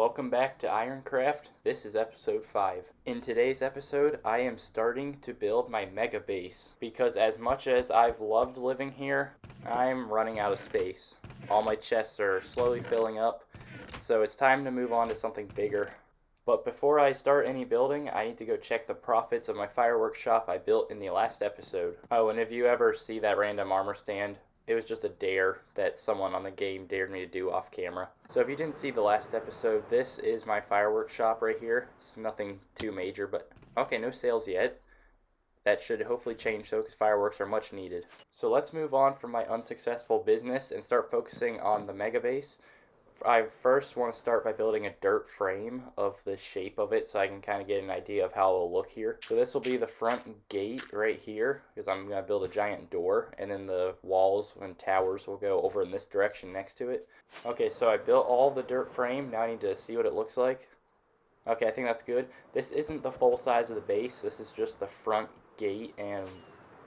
Welcome back to IronCraft. This is episode 5. In today's episode, I am starting to build my mega base because as much as I've loved living here, I'm running out of space. All my chests are slowly filling up, so it's time to move on to something bigger. But before I start any building, I need to go check the profits of my fireworks shop I built in the last episode. Oh, and if you ever see that random armor stand, it was just a dare that someone on the game dared me to do off camera. So if you didn't see the last episode, this is my fireworks shop right here. It's nothing too major, but okay, no sales yet. That should hopefully change though, because fireworks are much needed. So let's move on from my unsuccessful business and start focusing on the mega base. I first want to start by building a dirt frame of the shape of it so I can kind of get an idea of how it'll look here. So this will be the front gate right here because I'm going to build a giant door, and then the walls and towers will go over in this direction next to it. Okay, so I built all the dirt frame. Now I need to see what it looks like. Okay, I think that's good. This isn't the full size of the base. This is just the front gate and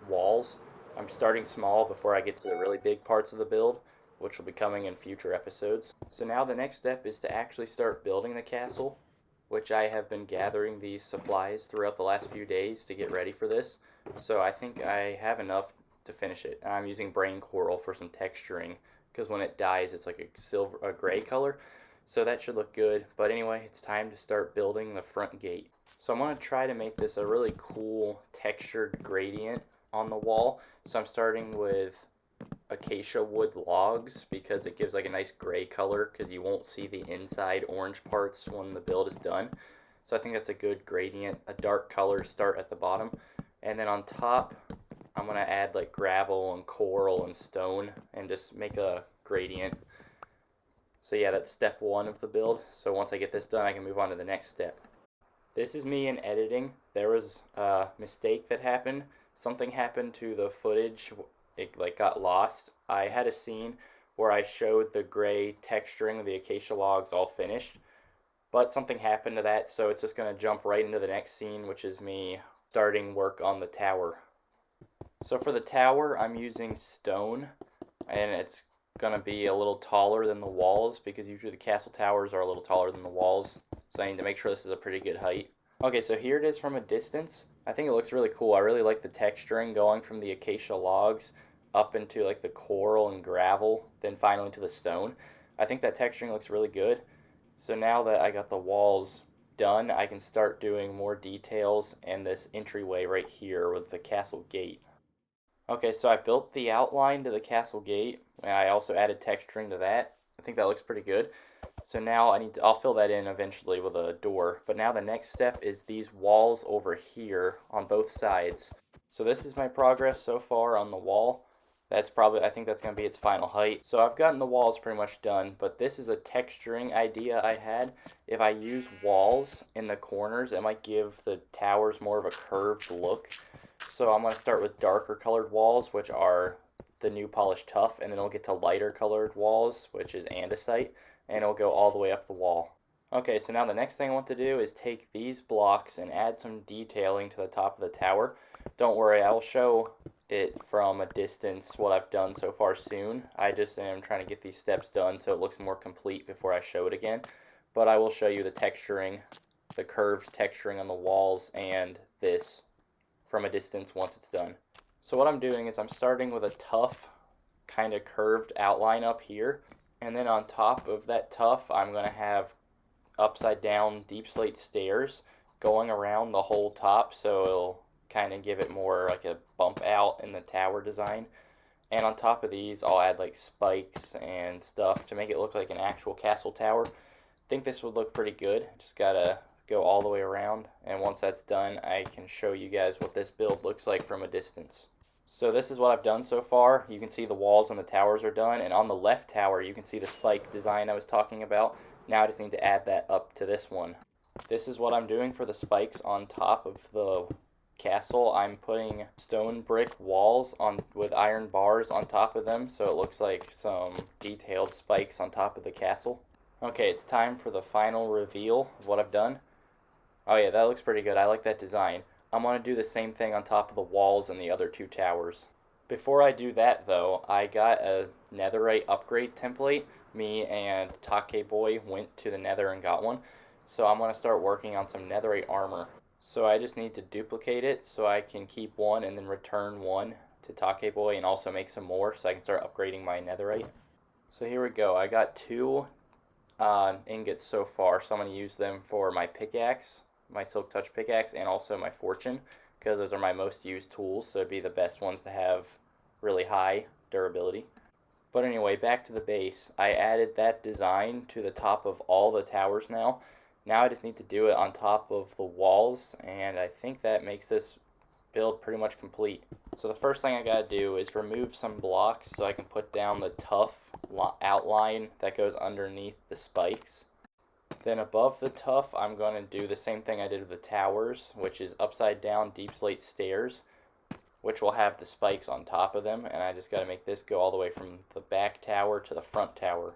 walls. I'm starting small before I get to the really big parts of the build, which will be coming in future episodes. So now the next step is to actually start building the castle, which I have been gathering these supplies throughout the last few days to get ready for this. So I think I have enough to finish it. I'm using brain coral for some texturing because when it dies it's like a gray color. So that should look good. But anyway, it's time to start building the front gate. So I'm going to try to make this a really cool textured gradient on the wall. So I'm starting with acacia wood logs because it gives like a nice gray color because you won't see the inside orange parts when the build is done. So I think that's a good gradient, a dark color start at the bottom. And then on top, I'm going to add like gravel and coral and stone and just make a gradient. So yeah, that's step 1 of the build. So once I get this done, I can move on to the next step. This is me in editing. There was a mistake that happened. Something happened to the footage. It like got lost. I had a scene where I showed the gray texturing of the acacia logs all finished, but something happened to that, so it's just going to jump right into the next scene, which is me starting work on the tower. So for the tower, I'm using stone, and it's going to be a little taller than the walls because usually the castle towers are a little taller than the walls, so I need to make sure this is a pretty good height. Okay, so here it is from a distance. I think it looks really cool. I really like the texturing going from the acacia logs up into like the coral and gravel, then finally to the stone. I think that texturing looks really good. So now that I got the walls done, I can start doing more details and this entryway right here with the castle gate. Okay, so I built the outline to the castle gate, and I also added texturing to that. I think that looks pretty good. So now I'll fill that in eventually with a door. But now the next step is these walls over here on both sides. So this is my progress so far on the wall. I think that's going to be its final height. So I've gotten the walls pretty much done, but this is a texturing idea I had. If I use walls in the corners, it might give the towers more of a curved look. So I'm going to start with darker colored walls, which are the new polished tuff, and then I'll get to lighter colored walls, which is andesite, and it'll go all the way up the wall. Okay, so now the next thing I want to do is take these blocks and add some detailing to the top of the tower. Don't worry, I will show it from a distance what I've done so far soon. I just am trying to get these steps done so it looks more complete before I show it again. But I will show you the texturing, the curved texturing on the walls and this from a distance once it's done. So what I'm doing is I'm starting with a tough kind of curved outline up here, and then on top of that tuff I'm going to have upside down deep slate stairs going around the whole top, so it'll kind of give it more like a bump out in the tower design. And on top of these I'll add like spikes and stuff to make it look like an actual castle tower. I think this would look pretty good. Just gotta go all the way around, and once that's done I can show you guys what this build looks like from a distance. So this is what I've done so far. You can see the walls and the towers are done, and on the left tower you can see the spike design I was talking about. Now I just need to add that up to this one. This is what I'm doing for the spikes on top of the castle. I'm putting stone brick walls on with iron bars on top of them so it looks like some detailed spikes on top of the castle. Okay, it's time for the final reveal of what I've done. Oh yeah, that looks pretty good. I like that design. I'm going to do the same thing on top of the walls and the other 2 towers. Before I do that though, I got a netherite upgrade template. Me and Take Boy went to the nether and got one. So I'm going to start working on some netherite armor. So I just need to duplicate it so I can keep one and then return one to Take Boy and also make some more so I can start upgrading my netherite. So here we go. I got two ingots so far, so I'm going to use them for my pickaxe, my Silk Touch pickaxe, and also my fortune, because those are my most used tools, so it'd be the best ones to have really high durability. But anyway, back to the base. I added that design to the top of all the towers now. Now I just need to do it on top of the walls, and I think that makes this build pretty much complete. So the first thing I gotta do is remove some blocks so I can put down the tough outline that goes underneath the spikes. Then above the tuff, I'm going to do the same thing I did with the towers, which is upside down deep slate stairs, which will have the spikes on top of them, and I just got to make this go all the way from the back tower to the front tower.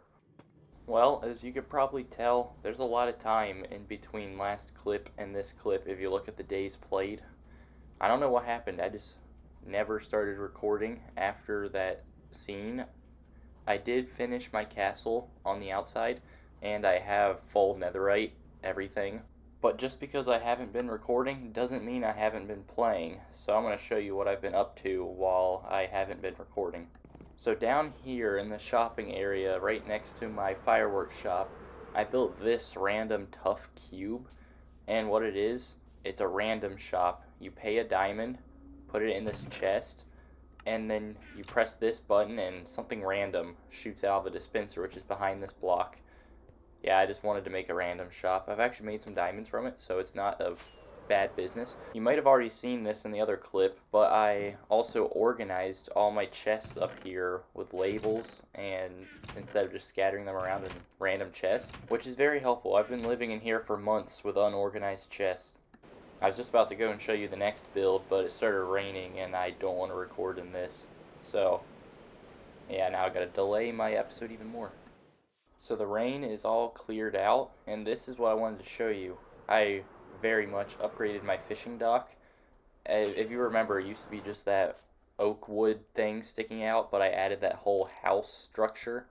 Well, as you could probably tell, there's a lot of time in between last clip and this clip if you look at the days played. I don't know what happened, I just never started recording after that scene. I did finish my castle on the outside, and I have full netherite, everything. But just because I haven't been recording doesn't mean I haven't been playing, so I'm going to show you what I've been up to while I haven't been recording. So down here in the shopping area, right next to my fireworks shop, I built this random tough cube, and what it is, it's a random shop. You pay a diamond, put it in this chest, and then you press this button and something random shoots out of the dispenser, which is behind this block. Yeah, I just wanted to make a random shop. I've actually made some diamonds from it, so it's not a bad business. You might have already seen this in the other clip, but I also organized all my chests up here with labels, and instead of just scattering them around in random chests, which is very helpful. I've been living in here for months with unorganized chests. I was just about to go and show you the next build, but it started raining and I don't want to record in this. So, yeah, now I gotta delay my episode even more. So the rain is all cleared out, and this is what I wanted to show you. I very much upgraded my fishing dock. If you remember, it used to be just that oak wood thing sticking out, but I added that whole house structure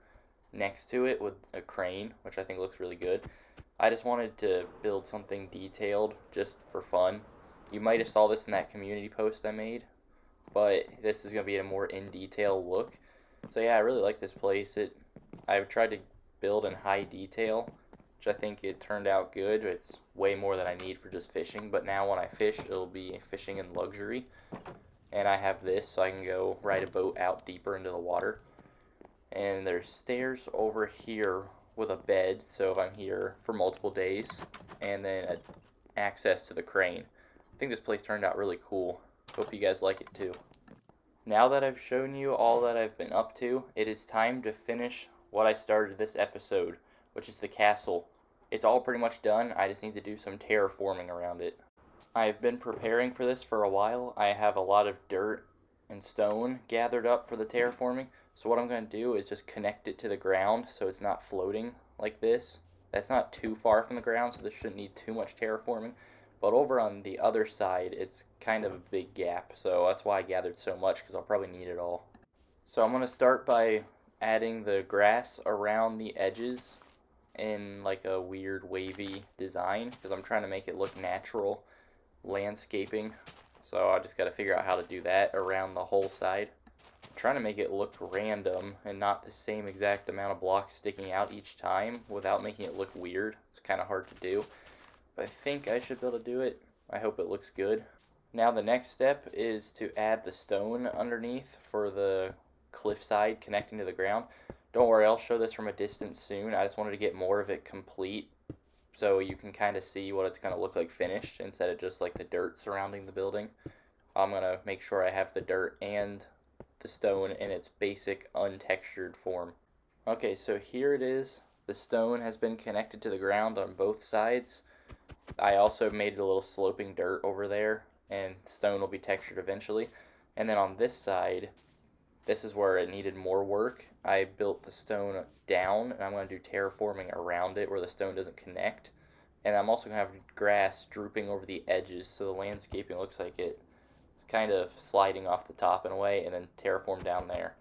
next to it with a crane, which I think looks really good. I just wanted to build something detailed just for fun. You might have saw this in that community post I made, but this is going to be a more in detail look. So yeah, I really like this place. I've tried to build in high detail, which I think it turned out good. It's way more than I need for just fishing, but now when I fish, it'll be fishing in luxury. And I have this so I can go ride a boat out deeper into the water. And there's stairs over here with a bed, so if I'm here for multiple days, and then access to the crane. I think this place turned out really cool. Hope you guys like it too. Now that I've shown you all that I've been up to, it is time to finish what I started this episode, which is the castle. It's all pretty much done, I just need to do some terraforming around it. I've been preparing for this for a while. I have a lot of dirt and stone gathered up for the terraforming, so what I'm going to do is just connect it to the ground so it's not floating like this. That's not too far from the ground, so this shouldn't need too much terraforming. But over on the other side, it's kind of a big gap, so that's why I gathered so much, because I'll probably need it all. So I'm going to start by adding the grass around the edges in like a weird wavy design, because I'm trying to make it look natural landscaping. So I just got to figure out how to do that around the whole side. Trying to make it look random and not the same exact amount of blocks sticking out each time without making it look weird. It's kind of hard to do, but I think I should be able to do it. I hope it looks good. Now the next step is to add the stone underneath for the cliffside connecting to the ground. Don't worry, I'll show this from a distance soon. I just wanted to get more of it complete so you can kind of see what it's going to look like finished instead of just like the dirt surrounding the building. I'm going to make sure I have the dirt and the stone in its basic untextured form. Okay, so here it is. The stone has been connected to the ground on both sides. I also made a little sloping dirt over there, and stone will be textured eventually. And then on this side, this is where it needed more work. I built the stone down, and I'm going to do terraforming around it where the stone doesn't connect. And I'm also going to have grass drooping over the edges so the landscaping looks like it It's kind of sliding off the top in a way, and then terraform down there.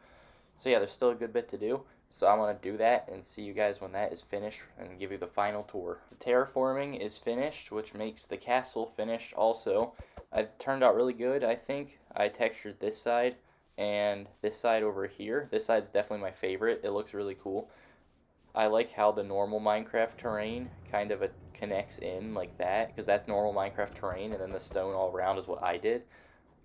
So yeah, there's still a good bit to do. So I'm going to do that and see you guys when that is finished and give you the final tour. The terraforming is finished, which makes the castle finished also. It turned out really good, I think. I textured this side and this side over here. This side's definitely my favorite. It looks really cool. I like how the normal Minecraft terrain kind of connects in like that, because that's normal Minecraft terrain, and then the stone all around is what I did.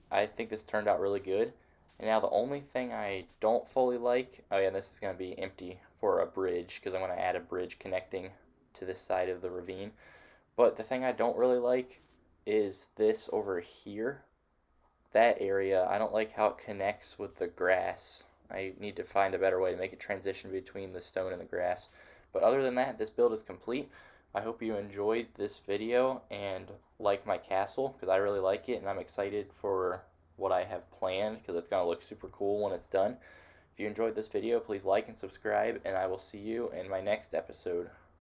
I think this turned out really good. And now the only thing I don't fully like, oh yeah, this is going to be empty for a bridge, because I'm going to add a bridge connecting to this side of the ravine. But the thing I don't really like is this over here. That area, I don't like how it connects with the grass. I need to find a better way to make it transition between the stone and the grass. But other than that, this build is complete. I hope you enjoyed this video and like my castle, because I really like it and I'm excited for what I have planned, because it's going to look super cool when it's done. If you enjoyed this video, please like and subscribe, and I will see you in my next episode.